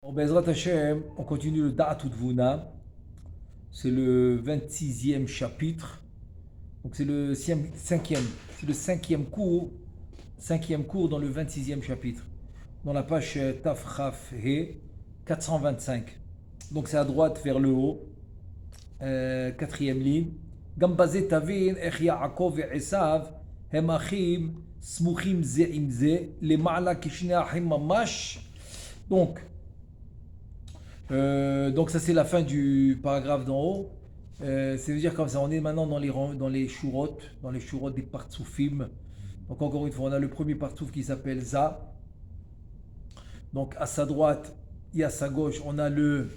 Bon, Bezrat Hashem, on continue le Da'atout Vuna. C'est le 26e chapitre. Donc c'est le cinquième. C'est le cinquième cours dans le 26e chapitre. Dans la page Taf Chaf He 425. Donc c'est à droite vers le haut. Quatrième ligne. Gambazé Tavin, Ech Yaakov et Esav, Hem Achim, Smuchim Ze Im Ze, Les Ma'ala Kishne Achim Mamash. Donc ça c'est la fin du paragraphe d'en haut. Ça veut dire comme ça, on est maintenant dans les chourotes des partsoufim. Donc encore une fois, on a le premier partsouf qui s'appelle Za. Donc à sa droite et à sa gauche, on a le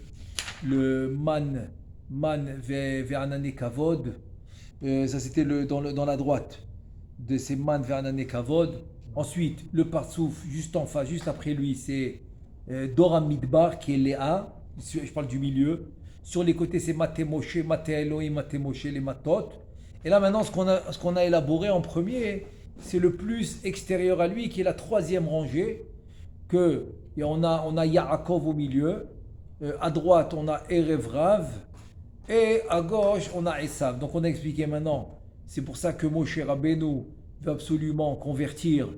Man Ve'anane Kavod. Ça c'était dans la droite de ces Man Ve'anane Kavod. Ensuite, le partsouf juste en face, juste après lui, c'est Doram Midbar qui est Léa. Je parle du milieu. Sur les côtés, c'est Maté Moshe, Maté Elohim, Maté Moshe, les Matot. Et là, maintenant, ce qu'on a élaboré en premier, c'est le plus extérieur à lui, qui est la troisième rangée. Et on a Yaakov au milieu. À droite, on a Erev Rav. Et à gauche, on a Esav. Donc, on a expliqué maintenant. C'est pour ça que Moshe Rabbeinu veut absolument convertir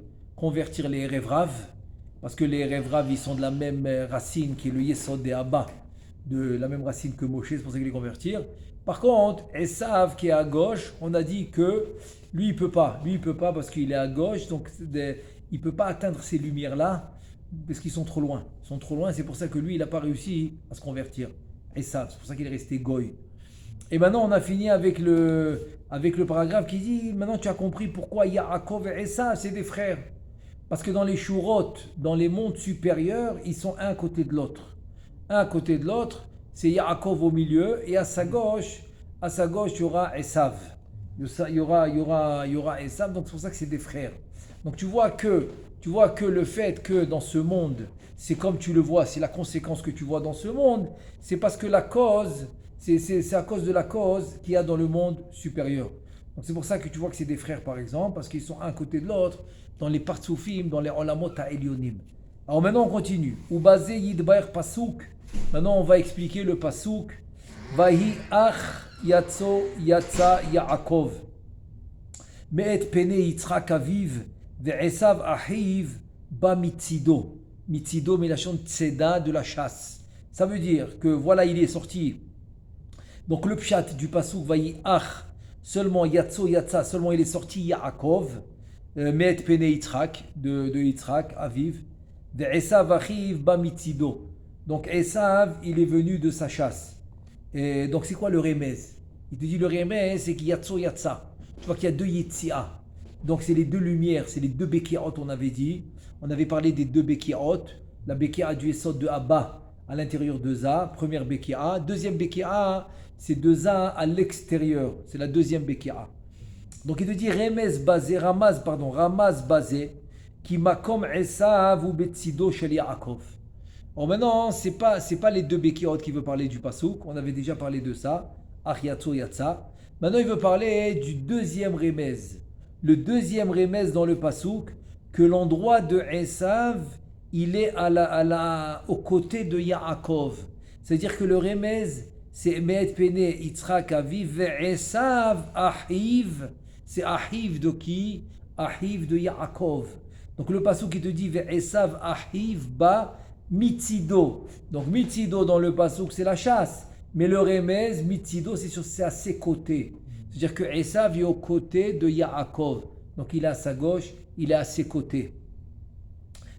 les Erev Rav. Parce que les Erev Rav, ils sont de la même racine qui est le Yesod des Abba, de la même racine que Moshe, c'est pour ça qu'il les convertir. Par contre, Esav qui est à gauche, on a dit que lui il peut pas parce qu'il est à gauche, donc il peut pas atteindre ces lumières-là parce qu'ils sont trop loin. Ils sont trop loin, c'est pour ça que lui il n'a pas réussi à se convertir. Esav, c'est pour ça qu'il est resté goy. Et maintenant on a fini avec le paragraphe qui dit, maintenant tu as compris pourquoi Yaakov et Esav c'est des frères. Parce que dans les chourotes, dans les mondes supérieurs, ils sont un à côté de l'autre. Un à côté de l'autre, c'est Yaakov au milieu, et à sa gauche, il y aura Esav. Il y aura Esav, donc c'est pour ça que c'est des frères. Donc tu vois que le fait que dans ce monde, c'est comme tu le vois, c'est la conséquence que tu vois dans ce monde, c'est parce que la cause, c'est à cause de la cause qu'il y a dans le monde supérieur. Donc c'est pour ça que tu vois que c'est des frères par exemple, parce qu'ils sont un à côté de l'autre, dans les partsoufim, dans les olamot ha'elyonim. Alors maintenant on continue. Ubazé yidbaer pasouk. Maintenant on va expliquer le pasouk. Vahi ach yatsa Yaakov. Me'et pene Yitzhak aviv ve'esav ahiv ba mitzido. Mitzido milachon tseda de la chasse. Ça veut dire que voilà il est sorti. Donc le pshat du pasouk vahi ach seulement yatsa seulement il est sorti Yaakov. Met Pene Yitzhak, de Yitzhak, Aviv, de Esav Achiv Bamitido. Donc Esav, il est venu de sa chasse. Et donc c'est quoi le remez? Il te dit le remez, c'est qu'il y a Tso Yatsa. Tu vois qu'il y a deux Yetsia. Donc c'est les deux lumières, c'est les deux Bekiot, on avait dit. On avait parlé des deux Bekiot. La Bekia du Esod de Abba à l'intérieur de Za, première Bekia. Deuxième Bekia, c'est de Za à l'extérieur. C'est la deuxième Bekia. Donc il te dit Ramaz basé, qui makom Esav ou Betsido shel Yaakov. Bon maintenant, c'est pas les deux Bekiot qui veut parler du pasouk, on avait déjà parlé de ça, Achiatso Yatsa. Maintenant il veut parler du deuxième remez. Le deuxième remez dans le pasouk, que l'endroit de Esav, il est aux côtés de Yaakov. C'est-à-dire que le remez, c'est Me'et Pene Yitzhak Aviv Esav Ahiv. C'est Ahiv de qui? Ahiv de Yaakov. Donc le passage qui te dit Ve'esav Ahiv ba Mitzido. Donc Mitzido dans le passage c'est la chasse. Mais le remez, Mitzido, c'est à ses côtés. C'est-à-dire que Esav est aux côtés de Yaakov. Donc il est à sa gauche, il est à ses côtés.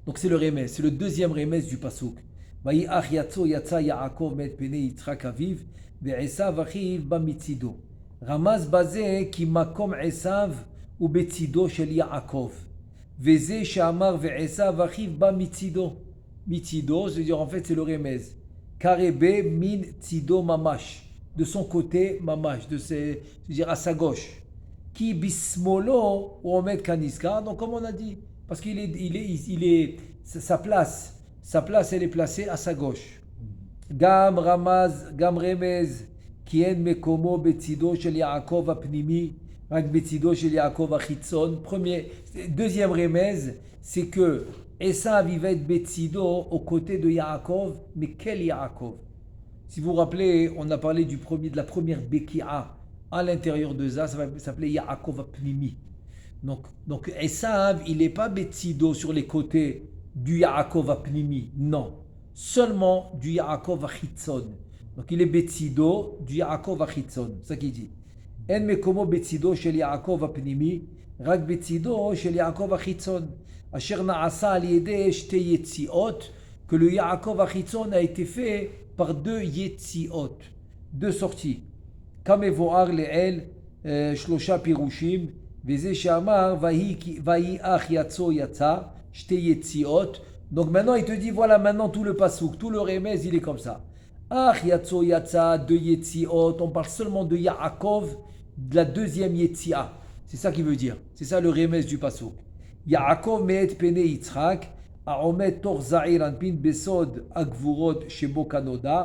Donc c'est le remez, c'est le deuxième remez du pasuk. Vayi ach yatso yatsa Yaakov met pene Yitzhak aviv ve'esav achiv ba mitzido. Ramaz bazé ki makom Esav ou betzido shel Yaakov. Veze she'amar ve'esav achiv ba mitzido. Mitzido, c'est-à-dire en fait c'est le remez. Karebe min tzido mamash. De son côté mamash, c'est-à-dire à sa gauche. Ki bismolo ou omed kaniska. Donc comme on a dit, parce qu'il est sa place elle est placée à sa gauche. Gam ramaz, gam remez. כי אין מקומו בצידו של יעקב הפנימי, רק בצידו של יעקב החיצון. Deuxième remez, c'est que Esav, il va être Betsido aux côtés de Yaakov, mais quel Yaakov? Si vous vous rappelez, on a parlé de la première Beki'a à l'intérieur de Ça va s'appeler Yaakov Apnimi. Donc Esav, il n'est pas Betsido sur les côtés du Yaakov Apnimi, non. Seulement du Yaakov Achitzon. Donc il est Betsido du Yaakov Achitzon, c'est ça qu'il dit. En mekomo Betsido shel Yaakov Apnimi, rak Betsido shel Yaakov Achitzon. Asher na'asa al yedeh shte yetziot, que le Yaakov Achitzon a été fait par deux yetziot, deux sorties. Kamevoar le'el shlosha pirushim, veze she'amar vahi ach yatso yatsa, shte yetziot. Donc maintenant il te dit voilà maintenant tout le pasouk, tout le remez il est comme ça. Ach yatso yatsa, deux yetziot, on parle seulement de Yaakov, de la deuxième yetzia. C'est ça qu'il veut dire, c'est ça le remez du pasouk. Yaakov me'et pene Yitzhak, העומד תוך זעיר אנפין בסוד הגבורות שבו כנודע,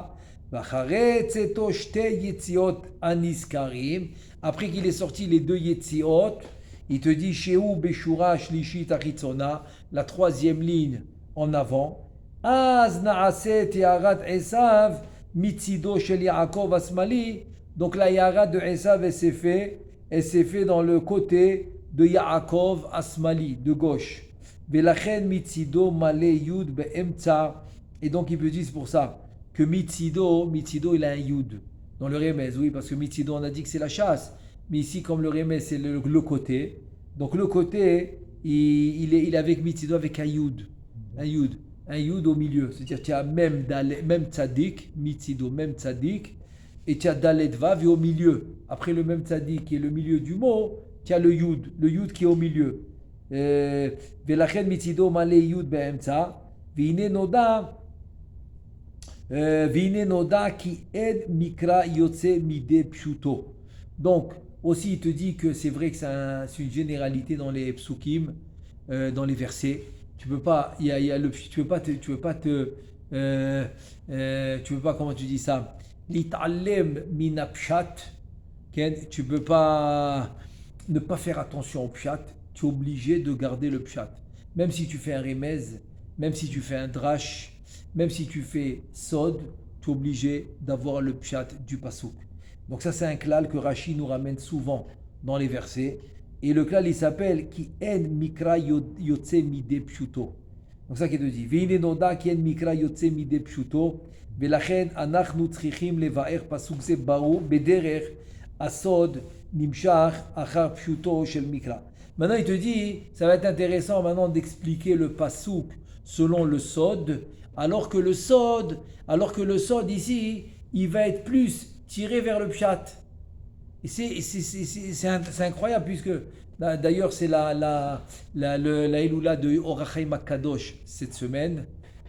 ואחרי צאתו שתי יציאות הנזכרים, après qu'il est sorti les deux yetziot, il te dit שהוא בשורה השלישית החיצונה, la troisième ligne en avant, אז נעשה טהרת עשיו מצידו של יעקב השמאלי, donc la yara de Esav elle s'est fait dans le côté de Yaakov Asmali, de gauche. Velachen mitzido male yud be'emtsa. Et donc il peut dire c'est pour ça que mitzido il a un yud dans le remez, oui, parce que mitzido on a dit que c'est la chasse, mais ici comme le remez c'est le côté, donc le côté il est avec mitzido avec un yud au milieu, c'est-à-dire tu as même tzadik, mitzido même tzadik, et tu as dalet vav et au milieu, après le même tzadik qui est le milieu du mot, tu as le yud qui est au milieu. ולכן מצידו מלא יוד באמצע, והנה נודע כי אין מקרא יוצא מידי פשוטו. Donc aussi il te dit que c'est vrai que c'est une généralité dans les psukim, dans les versets. Tu peux pas, comment tu dis ça, l'it'allem min pshat, tu peux pas ne pas faire attention au pshat. Tu es obligé de garder le pshat. Même si tu fais un remez, même si tu fais un drash, même si tu fais sod, tu es obligé d'avoir le pshat du pasouk. Donc ça c'est un klal que Rashi nous ramène souvent dans les versets. Et le klal il s'appelle Ki en mikra yotse mide pshuto. Donc ça qui te dit Veine noda ki en mikra yotse mide pshuto. Velachen anachnu tzrichim levaer pasuk ze ba'u bederer asod nimshach achar pshuto shel mikra. Maintenant, il te dit, ça va être intéressant maintenant d'expliquer le pasouk selon le sod, alors que le sod ici, il va être plus tiré vers le pshat. Et c'est incroyable puisque d'ailleurs c'est la Eloula de Or HaChaim HaKadosh cette semaine.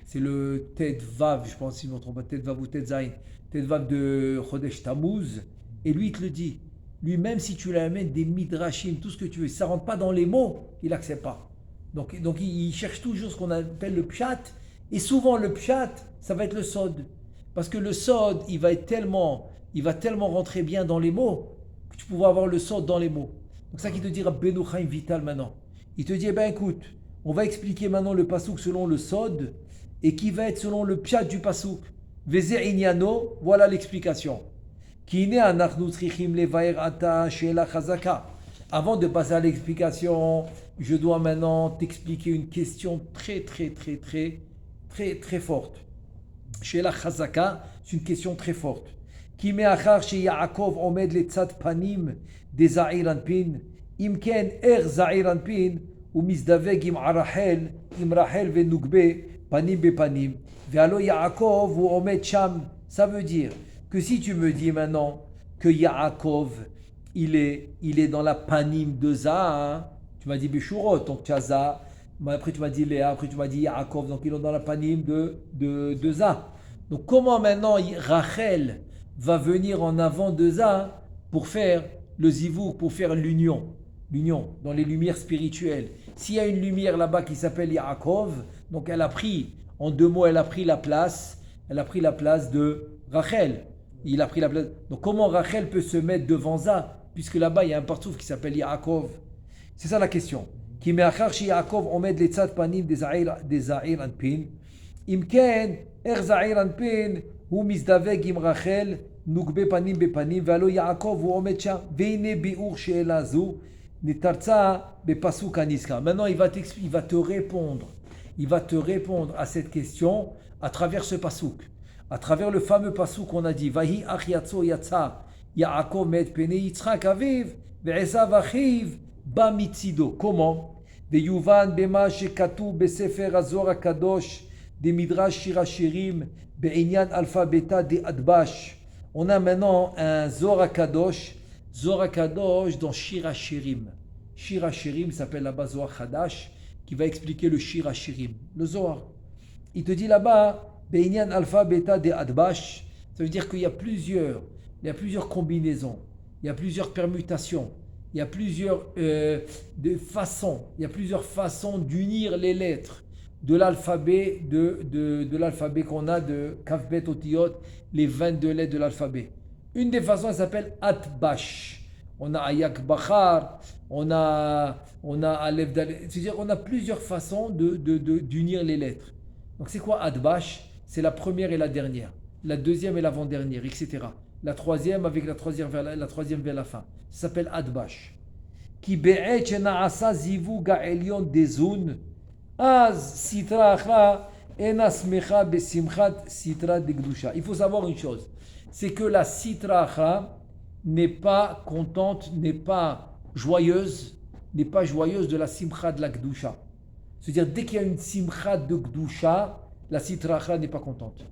C'est le Ted Vav, je pense si je ne me trompe pas, Ted Vav ou Ted Zayin, Ted Vav de Chodesh Tammuz. Et lui, il te le dit. Lui, même si tu lui amènes des midrashim, tout ce que tu veux, ça ne rentre pas dans les mots, il n'accepte pas. Donc il cherche toujours ce qu'on appelle le pshat. Et souvent, le pshat, ça va être le sod. Parce que le sod, il va tellement rentrer bien dans les mots, que tu pourras avoir le sod dans les mots. Donc ça qui te dira Benu Chaim Vital maintenant. Il te dit, eh ben écoute, on va expliquer maintenant le pasouk selon le sod, et qui va être selon le pshat du pasouk. Veze Inyano, voilà l'explication. Avant de passer à l'explication, je dois maintenant t'expliquer une question très forte. Chez la Chazaka, c'est une question très forte. Qui met achar chez Yaakov omed le tzad panim de Za'ir Anpin, imken Za'ir Anpin, ou misdaveg im Rachel venugbe panim be panim, ve'alo Yaakov ou omed sham. Ça veut dire que si tu me dis maintenant que Yaakov, il est dans la panim de Za, hein, tu m'as dit Beshurot, donc tu as Za, après tu m'as dit Léa, après tu m'as dit Yaakov, donc il est dans la panim de Za. Donc comment maintenant Rachel va venir en avant de Za pour faire le zivouk, pour faire l'union dans les lumières spirituelles. S'il y a une lumière là-bas qui s'appelle Yaakov, donc elle a pris, en deux mots, elle a pris la place de Rachel. Il a pris la place. Donc comment Rachel peut se mettre devant ça, puisque là-bas il y a un partouf qui s'appelle Yaakov. C'est ça la question. כי מאחר שיעקב עומד לצד פנים דזעיר אנפין, אם כן, איך זעיר אנפין הוא מזדווג עם רחל נוגבה פנים בפנים, והלא יעקב הוא עומד שם. והנה ביאור שאלה זו נתרצה בפסוק הנזכר. Maintenant il va te répondre. Il va te répondre à cette question à travers ce pasuk. À travers le fameux pasuk qu'on a dit Vahi ach yatso yatsa Yaakov met pene Yitzchak aviv ve'esav achiv ba mitzido. Comment? ויובן במה שכתוב בספר הזוהר הקדוש דמדרש שיר השירים בעניין אלפא-בתא דאדבש. On a maintenant un Zohar Kadosh dans Shir HaShirim. Shir HaShirim s'appelle là-bas Zohar Chadash, qui va expliquer le Shir HaShirim, le Zohar. Il te dit là-bas, Be'inyan Alpha Beta de Adbash, ça veut dire qu'il y a plusieurs combinaisons, il y a plusieurs permutations, il y a plusieurs façons d'unir les lettres de l'alphabet de l'alphabet qu'on a de Kaf Bet Otiyot, les 22 lettres de l'alphabet. Une des façons, elle s'appelle Atbash. On a Ayak Bachar, on a Aleph Dalet. C'est-à-dire on a plusieurs façons d'unir les lettres. Donc c'est quoi Atbash? C'est la première et la dernière, la deuxième et l'avant-dernière, etc. La troisième avec la troisième vers la fin. Ça s'appelle Atbash. Ki be'et shena'asa zivug ha'elyon dezun az sitra achra ena smecha besimchat sitra de Gdusha. Il faut savoir une chose, c'est que la sitra achra n'est pas contente, n'est pas joyeuse de la simcha de la Gdusha. C'est-à-dire dès qu'il y a une simcha de Gdusha, la sitra achra n'est pas contente.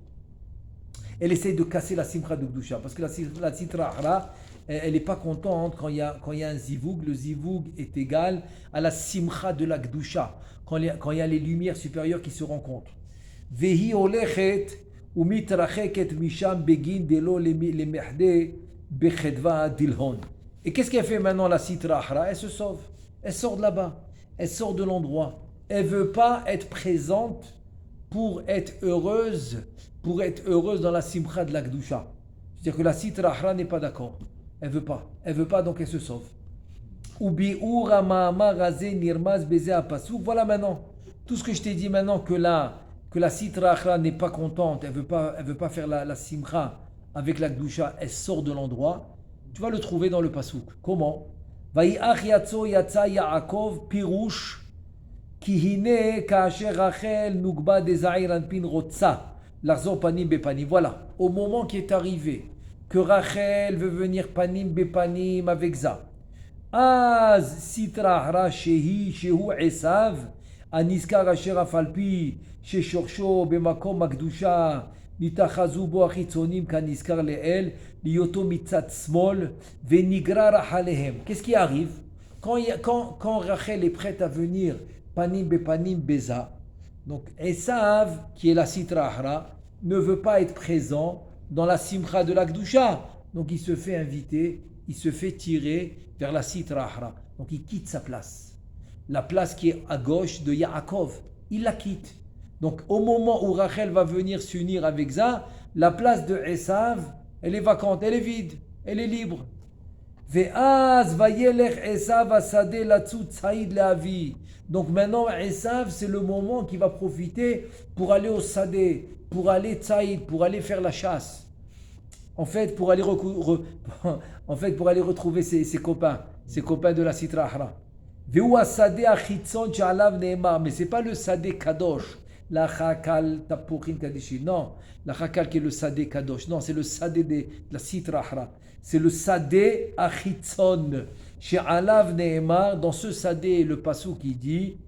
Elle essaie de casser la simcha de Gdusha, parce que la sitra achra, elle n'est pas contente quand il y a un zivug. Le zivug est égal à la simcha de la Gdusha, quand il y a les lumières supérieures qui se rencontrent. Vehi olechet umitracheket misham begin delo lemehde bechedva dilhon. Et qu'est-ce qu'elle fait maintenant la sitra achra? Elle se sauve, elle sort de là-bas, elle sort de l'endroit. Elle ne veut pas être présente pour être heureuse dans la simcha de la Gdusha. C'est-à-dire que la sitra achra n'est pas d'accord. Elle veut pas, donc elle se sauve. Voilà maintenant, tout ce que je t'ai dit maintenant que la sitra achra n'est pas contente, elle veut pas faire la simcha avec la Gdusha, elle sort de l'endroit. Tu vas le trouver dans le pasuk. Comment? Vayiach yatso yatsa Yaakov pirush ki hine kaasher Rachel nugba dezair anpin rotsa l'arzor panim bepanim. Voilà, au moment qui est arrivé que Rachel veut venir panim bepanim avec ça. Az sitra achra shehu Esav aniskar asher afalpi sheshorsho bemakom akdusha nitachazu bo achitzonim kaniskar leel liyoto mitzat smol venigra rachalehem. Qu'est-ce qui arrive quand Rachel est prête à venir panim bepanim beza? Donc Esav, qui est la sitra achra, ne veut pas être présent dans la simcha de la Gdusha. Donc il se fait inviter, il se fait tirer vers la sitra achra. Donc il quitte sa place. La place qui est à gauche de Yaakov, il la quitte. Donc au moment où Rachel va venir s'unir avec ça, la place de Esav, elle est vacante, elle est vide, elle est libre. Ve'az vayelech Esav asade latzut saïd le'avi. Donc maintenant Esav, c'est le moment qu'il va profiter pour aller au sadé, pour aller tsaïd, pour aller faire la chasse. En fait, pour aller retrouver ses copains de la sitra achra. Ve'u asade achitzon she'alav ne'emar. Mais c'est pas le sadé kadosh, la chakal tapuchin kadishim. Non, la chakal qui est le sadé kadosh. Non, c'est le sadé de la sitra achra. C'est le sadé achitzon she'alav ne'emar. Dans ce sadé, le pasuk qui dit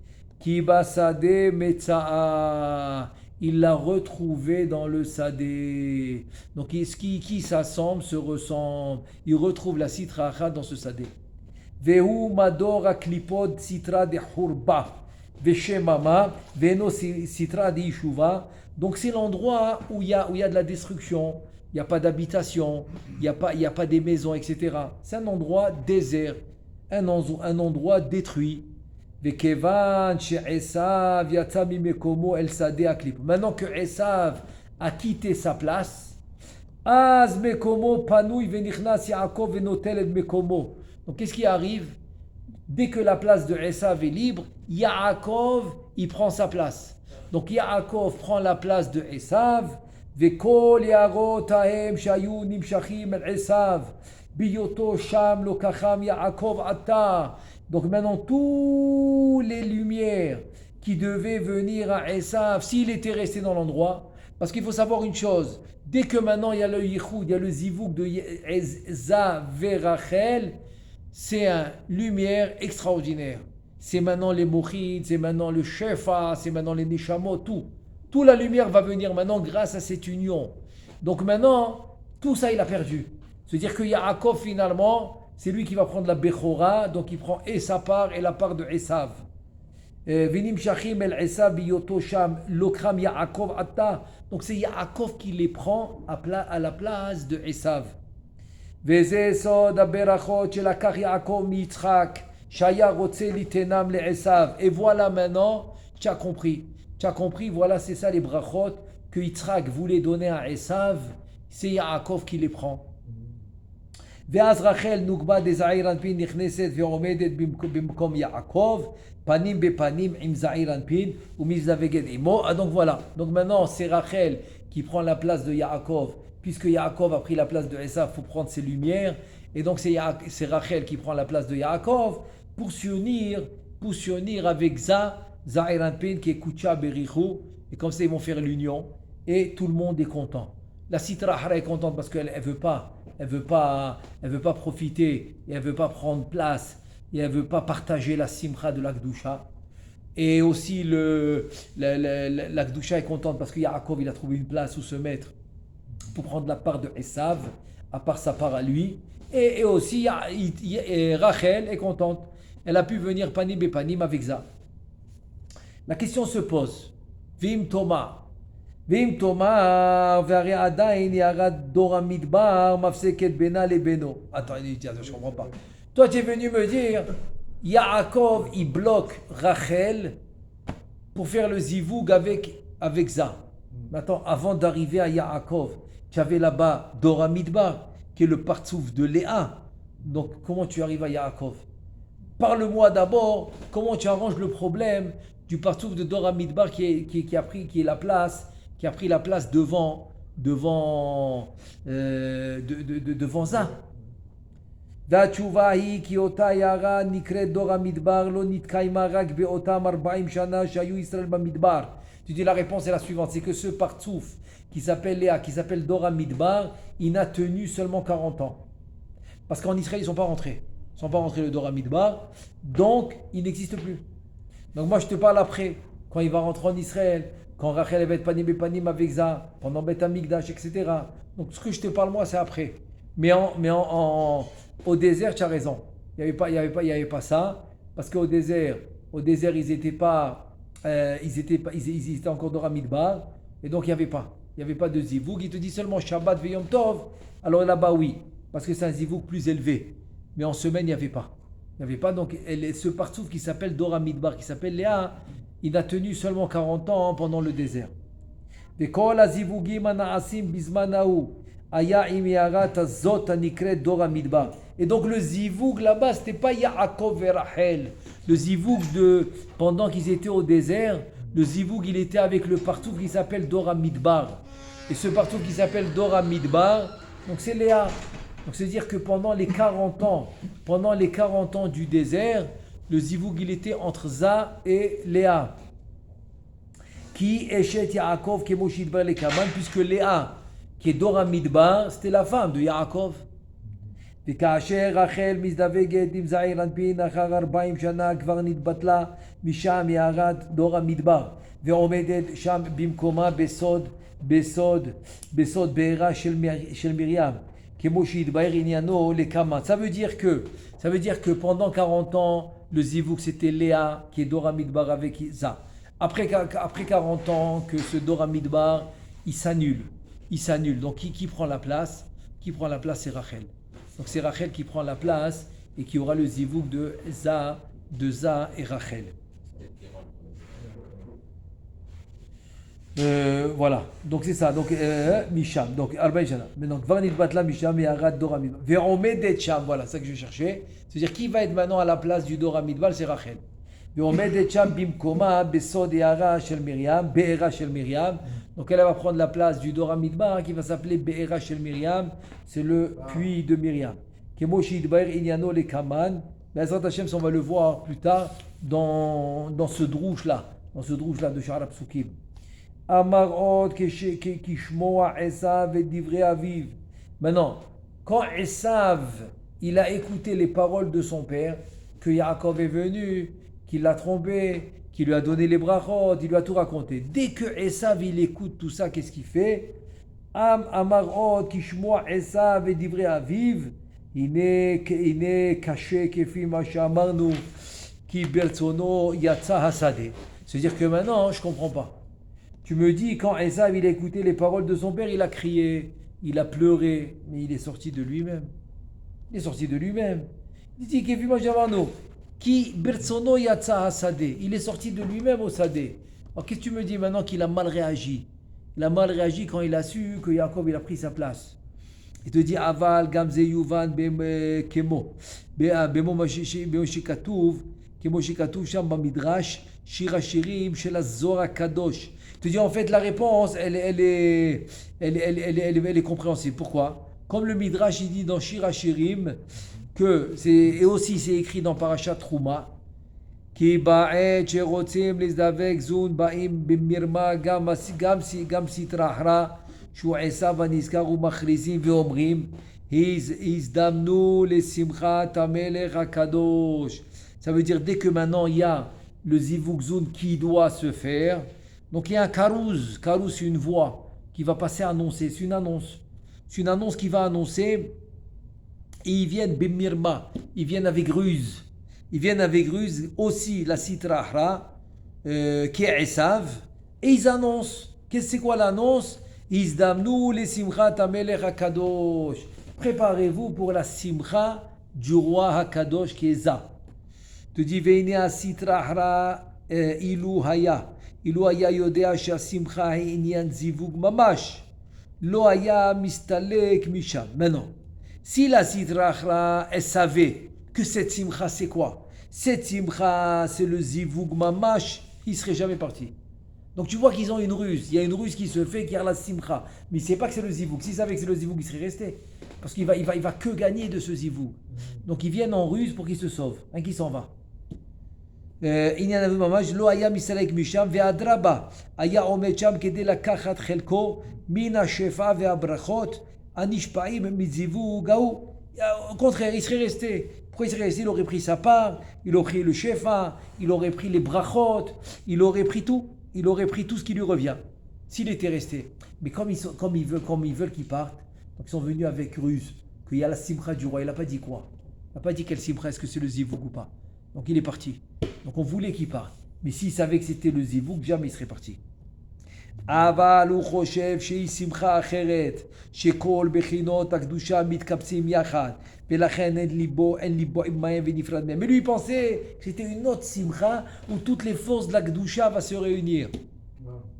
ki ba sadé metza'a. Il l'a retrouvé dans le sadé. Donc qui s'assemble, se ressemble. Il retrouve la sitra achra dans ce sadé. Vehu mador aklipod sitra de hurba veshemama veno sitra de yishuva. Donc c'est l'endroit où il y a de la destruction. Il n'y a pas d'habitation, il n'y a pas des maisons, etc. C'est un endroit désert, un endroit détruit. Maintenant que Esav a quitté sa place, donc qu'est-ce qui arrive? dès que la place de Esav est libre, Yaakov, il prend sa place. Donc Yaakov prend la place de Esav. Vekol yarot haem shayu nimshachim el Esav. Biyoto sham lokacham Yaakov atta. Donc maintenant, toutes les lumières qui devaient venir à Esav, s'il était resté dans l'endroit, parce qu'il faut savoir une chose, dès que maintenant il y a le yichoud, il y a le zivouk de Esav vers Rachel, c'est une lumière extraordinaire. C'est maintenant les mochid, c'est maintenant le shefa, c'est maintenant les neshamot, tout. Toute la lumière va venir maintenant grâce à cette union. Donc maintenant, tout ça il a perdu. C'est-à-dire que Yaakov finalement, c'est lui qui va prendre la Bechora, donc il prend et sa part et la part de Esav. Vinim shachim el Esav biyoto sham lokram Yaakov atta. Donc c'est Yaakov qui les prend à la place de Esav. Veze sod haberachot shelakach Yaakov miYitzchak shaya rotze litenam le Esav. Et voilà maintenant, tu as compris. Tu as compris, voilà, c'est ça les brachot que Yitzchak voulait donner à Esav. C'est Yaakov qui les prend. ואז רחל נוגבה דזעיר אנפין נכנסת ועומדת במקום יעקב, פנים בפנים עם זעיר אנפין ומזדווגת עמו. Donc voilà, donc maintenant c'est Rachel qui prend la place de Yaakov, puisque Yaakov a pris la place de Esav, il faut prendre ses lumières, et donc c'est Rachel qui prend la place de Yaakov pour s'unir avec Za'ir Anpin qui est Koucha Berichou, et comme ça ils vont faire l'union, et tout le monde est content. La Sitra Hara est contente parce qu'elle ne veut pas profiter, et elle veut pas prendre place, et elle veut pas partager la simcha de l'Akdoucha. Et aussi l'Akdoucha est contente parce que Yaakov il a trouvé une place où se mettre pour prendre la part de Esav, à part sa part à lui. Et aussi Rachel est contente, elle a pu venir panim bepanim avec ça. La question se pose, Vim Thomas. ואם תאמר, והרי עדיין ירד דור המדבר מפסקת בינה לבינו. Attends, je comprends pas. Toi, tu es venu me dire, Yaakov, il bloque Rachel pour faire le zivoug avec Za. Maintenant, avant d'arriver à Yaakov, tu avais là-bas Dora Midbar, qui est le partsouf de Léa. Donc, comment tu arrives à Yaakov? Parle-moi d'abord, comment tu arranges le problème du partsouf de Dora Midbar qui a pris la place devant Za. והתשובה היא כי אותה יערה נקראת דור המדבר לא נתקיימה רק באותם 40 שנה שהיו ישראל במדבר. Tu dis la réponse est la suivante, c'est que ce partsouf qui s'appelle Léa, qui s'appelle Dora Midbar, il n'a tenu seulement 40 ans. Parce qu'en Israël, ils ne sont pas rentrés. Ils ne sont pas rentrés le Dora Midbar, donc il n'existe plus. Donc moi je te parle après, quand il va rentrer en Israël, quand Rachel va être panim avec Za, pendant Bet Hamikdash, etc. Donc ce que je te parle moi, c'est après. Mais au désert, tu as raison. Il n'y avait pas ça, parce qu'au désert, ils étaient encore Dora Midbar, et donc il n'y avait pas de zivouk. Il te dit seulement Shabbat ve Yom Tov. Alors là-bas, oui, parce que c'est un zivouk plus élevé. Mais en semaine, il n'y avait pas. Donc ce partsouf qui s'appelle Dora Midbar, qui s'appelle Léa, il a tenu seulement 40 ans pendant le désert. Et donc le zivoug là-bas, c'était pas Yaakov et Rachel. Le zivoug pendant qu'ils étaient au désert, le zivoug il était avec le partouf qui s'appelle Dora Midbar. Et ce partouf qui s'appelle Dora Midbar, donc c'est Léa. Donc c'est-à-dire que pendant les 40 ans du désert, le zivoug il était entre Za et Léa. Qui Eshet Yaakov Kemoshit Bar le Kaman, puisque Léa, qui est Dora Midbar, c'était la femme de Yaakov. וכאשר רחל מזדווגת עם זעיר אנפין אחר 40 שנה כבר נתבטלה משם ירד דור המדבר ועומדת שם במקומה בסוד בעירה של מרים כמו שהתבהר עניינו לקמה. Ça veut dire que pendant 40 ans le zivouk c'était Léa qui est Dora Midbar avec Za. Après 40 ans que ce Dora Midbar il s'annule. Donc qui prend la place? C'est Rachel. Donc c'est Rachel qui prend la place et qui aura le zivouk de Za et Rachel. Voilà, donc c'est ça, donc Misham, donc Arbaï Shana. Mais donc Varnit Batla Misham et Arad Doramid. Veromedet Sham, voilà, c'est ça que je cherchais. C'est-à-dire qui va être maintenant à la place du Doramidval, c'est Rachel. Veromedet Sham Bimkoma, Besod et Ara Shel Miriam, Be'era Shel Miriam. Donc elle va prendre la place du Doramidbar qui va s'appeler Be'era Shel Miriam, c'est le puits de Myriam. Kemoshi Idbaer Inyano le Kaman. Mais Azrat Hashem, on va le voir plus tard dans ce drouche-là, de Shara Psukim. Amarot Kishmoa Esav et Divrei Aviv. Maintenant, quand Esav, il a écouté les paroles de son père, que Yaakov est venu, qu'il l'a trompé, qu'il lui a donné les brachot, il lui a tout raconté. Dès que Esav, il écoute tout ça, qu'est-ce qu'il fait? Amarot Kishmoa Esav et Divrei Aviv. Il est caché kefi mashamarnu ki bertsono yatsa hasade. C'est-à-dire que maintenant, je ne comprends pas. Tu me dis, quand Esav il a écouté les paroles de son père, il a crié, il a pleuré, mais il est sorti de lui-même. Il est sorti de lui-même. Il dit, qui bertsono yatsa hasade. Il est sorti de lui-même au sadé. Alors qu'est-ce que tu me dis maintenant qu'il a mal réagi? Il a mal réagi quand il a su que Jacob il a pris sa place. Il te dit aval gamze yuvan kemo bemo shikatuv kemo shikatuv sham bamidrash shira shirim shel azor kadosh. Il te dit en fait la réponse elle est compréhensible. Pourquoi? Comme le midrash il dit dans shira shirim que c'est et aussi c'est écrit dans parashat Trouma ki ba'et sherotzim lezdavek zun ba'im bimirma gam sitrahra. שהוא עשיו הנזכר ומכריזים ואומרים הזדמנו לשמחת המלך הקדוש. Ça veut dire dès que maintenant il y a le zivug zun qui doit se faire, donc il y a un karouz c'est une voix qui va passer annoncer, c'est une annonce qui va annoncer et ils viennent bimirma, ils viennent avec ruse aussi la sitrahra qui est Esav et ils annoncent, c'est quoi l'annonce? Izdamnu le simchat amelech hakadosh. Préparez-vous pour la simcha du roi hakadosh qui est Za. Tu dis veine asitrahra ilu haya yodea shasimcha hi inyan zivug mamash lo haya mistalek misham. Maintenant, si la sitrahra elle savait que cette simcha c'est quoi? Cette simcha c'est le zivug mamash, il serait jamais parti. Donc tu vois qu'ils ont une ruse. Il y a une ruse qui se fait, qui a la simcha. Mais il ne sait pas que c'est le zivouk. S'il savait que c'est le zivouk, il serait resté. Parce qu'il va que gagner de ce zivouk. Donc ils viennent en ruse pour qu'il se sauve. Qu'il s'en va. עניין אביו ממש לא היה מסתלק משם ואדרבה היה עומד שם כדי לקחת חלקו מן השפע והברכות הנשפעים מזיווג ההוא. Au contraire, il serait resté. Pourquoi il serait resté? Il aurait pris sa part, il aurait pris le shefa, il aurait pris les brachot, il aurait pris tout. Il aurait pris tout ce qui lui revient, s'il était resté. Mais comme ils veulent qu'il parte, donc ils sont venus avec ruse, qu'il y a la simcha du roi. Il n'a pas dit quoi? Il n'a pas dit quelle simcha, est-ce que c'est le zivouk ou pas? Donc il est parti. Donc on voulait qu'il parte. Mais s'il savait que c'était le zivouk, jamais il serait parti. אבל הוא חושב שהיא שמחה אחרת, שכל בחינות הקדושה מתקבצים יחד, ולכן אין ליבו עמהם ונפרד מהם. Mais lui il pensait que c'était une autre simcha où toutes les forces de la Kedusha vont se réunir.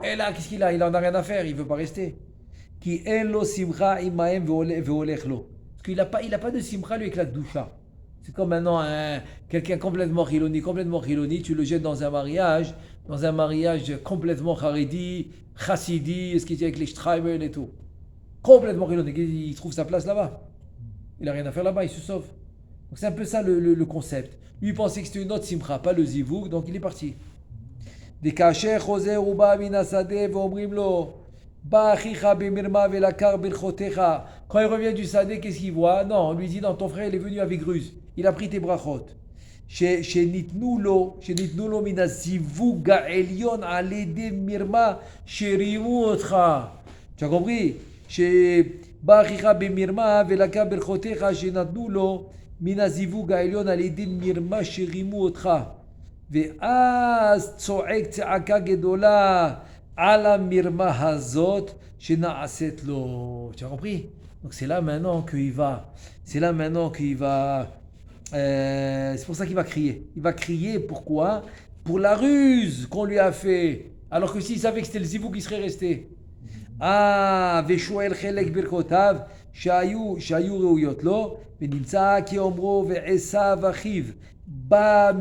Et là, qu'est-ce qu'il a? Il en a rien à faire, il veut pas rester. כי אין לו שמחה עמהם והולך לו. Parce qu'il a pas de simcha lui avec la Kedusha. C'est comme maintenant quelqu'un complètement chiloni, tu le jettes dans un mariage complètement haredi, chassidi, ce qu'il dit avec les Streibel et tout. Complètement chiloni, il trouve sa place là-bas. Il n'a rien à faire là-bas, il se sauve. Donc c'est un peu ça le concept. Lui il pensait que c'était une autre simcha, pas le zivouk, donc il est parti. Des cachets, choser ou ba minasade, vomrim lo. Quand il revient du sadé, qu'est-ce qu'il voit? Non, on lui dit, non, ton frère il est venu avec ruse. Il a pris tes brachot. שנתנו לו מן הזיווג העליון על ידי מרמה שרימו אותך. Tu as compris? שבא אחיך במרמה ולקח ברכותיך שנתנו לו מן הזיווג העליון על ידי מרמה שרימו אותך. ואז צועק צעקה גדולה על המרמה הזאת שנעשית לו. Tu as compris? Donc c'est là maintenant qu'il va. C'est pour ça qu'il va crier. Il va crier pourquoi? Pour la ruse qu'on lui a fait Alors que s'il savait que c'était le zivou qui serait resté. Ah, ושואל חלק ברכותיו שהיו ראויות לו, ונמצא כי אומרו ועשיו אחיו בא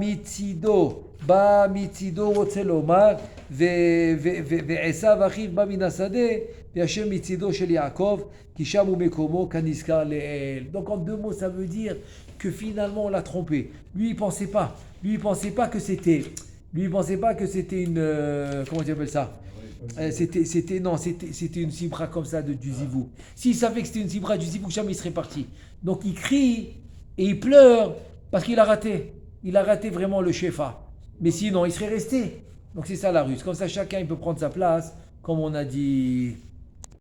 מצידו רוצה לומר, ועשיו אחיו בא מן השדה, והשם מצידו של יעקב, כי שם הוא מקומו כנזכר לאל. Donc en deux mots, ça veut dire que finalement on l'a trompé. Lui, il pensait pas. Lui, il pensait pas que c'était une... comment tu appelles ça? C'était une simra comme ça du zivou. S'il savait que c'était une simra du zivou, jamais il serait parti. Donc il crie et il pleure parce qu'il a raté. Il a raté vraiment le shefa. Mais sinon, il serait resté. Donc c'est ça la ruse. Comme ça, chacun il peut prendre sa place, comme on a dit.